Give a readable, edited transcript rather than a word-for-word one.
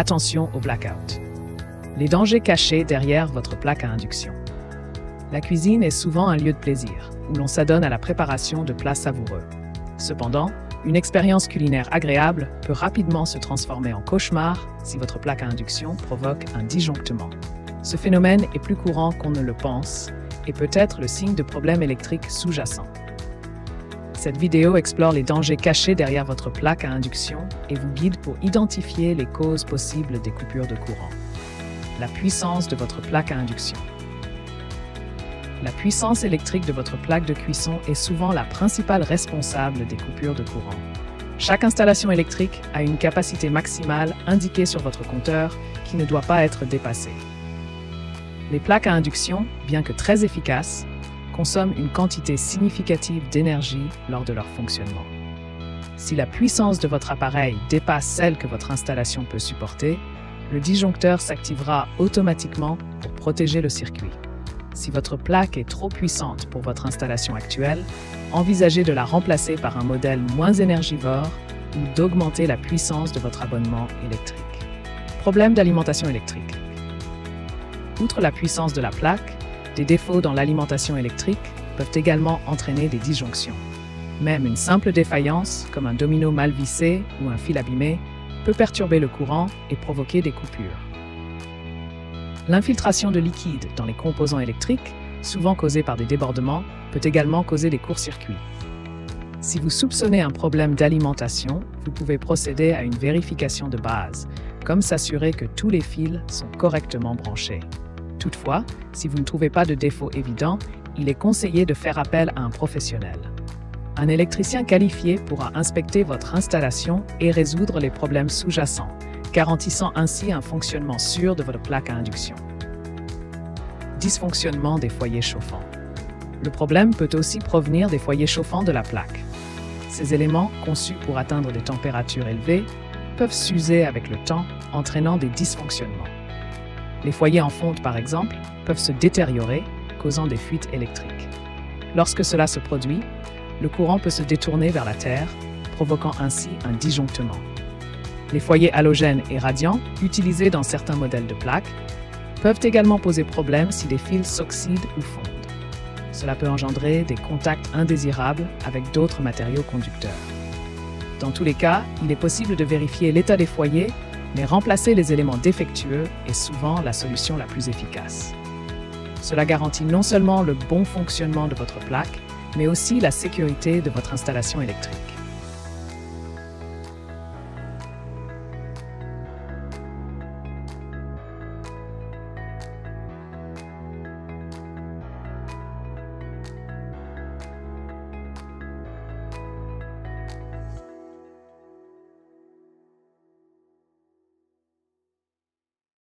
Attention au blackout. Les dangers cachés derrière votre plaque à induction. La cuisine est souvent un lieu de plaisir, où l'on s'adonne à la préparation de plats savoureux. Cependant, une expérience culinaire agréable peut rapidement se transformer en cauchemar si votre plaque à induction provoque un disjonctement. Ce phénomène est plus courant qu'on ne le pense et peut être le signe de problèmes électriques sous-jacents. Cette vidéo explore les dangers cachés derrière votre plaque à induction et vous guide pour identifier les causes possibles des coupures de courant. La puissance de votre plaque à induction. La puissance électrique de votre plaque de cuisson est souvent la principale responsable des coupures de courant. Chaque installation électrique a une capacité maximale indiquée sur votre compteur qui ne doit pas être dépassée. Les plaques à induction, bien que très efficaces, consomment une quantité significative d'énergie lors de leur fonctionnement. Si la puissance de votre appareil dépasse celle que votre installation peut supporter, le disjoncteur s'activera automatiquement pour protéger le circuit. Si votre plaque est trop puissante pour votre installation actuelle, envisagez de la remplacer par un modèle moins énergivore ou d'augmenter la puissance de votre abonnement électrique. Problème d'alimentation électrique. Outre la puissance de la plaque, des défauts dans l'alimentation électrique peuvent également entraîner des disjonctions. Même une simple défaillance, comme un domino mal vissé ou un fil abîmé, peut perturber le courant et provoquer des coupures. L'infiltration de liquide dans les composants électriques, souvent causée par des débordements, peut également causer des courts-circuits. Si vous soupçonnez un problème d'alimentation, vous pouvez procéder à une vérification de base, comme s'assurer que tous les fils sont correctement branchés. Toutefois, si vous ne trouvez pas de défaut évident, il est conseillé de faire appel à un professionnel. Un électricien qualifié pourra inspecter votre installation et résoudre les problèmes sous-jacents, garantissant ainsi un fonctionnement sûr de votre plaque à induction. Dysfonctionnement des foyers chauffants. Le problème peut aussi provenir des foyers chauffants de la plaque. Ces éléments, conçus pour atteindre des températures élevées, peuvent s'user avec le temps, entraînant des dysfonctionnements. Les foyers en fonte, par exemple, peuvent se détériorer, causant des fuites électriques. Lorsque cela se produit, le courant peut se détourner vers la terre, provoquant ainsi un disjonctement. Les foyers halogènes et radiants, utilisés dans certains modèles de plaques, peuvent également poser problème si des fils s'oxydent ou fondent. Cela peut engendrer des contacts indésirables avec d'autres matériaux conducteurs. Dans tous les cas, il est possible de vérifier l'état des foyers, mais remplacer les éléments défectueux est souvent la solution la plus efficace. Cela garantit non seulement le bon fonctionnement de votre plaque, mais aussi la sécurité de votre installation électrique.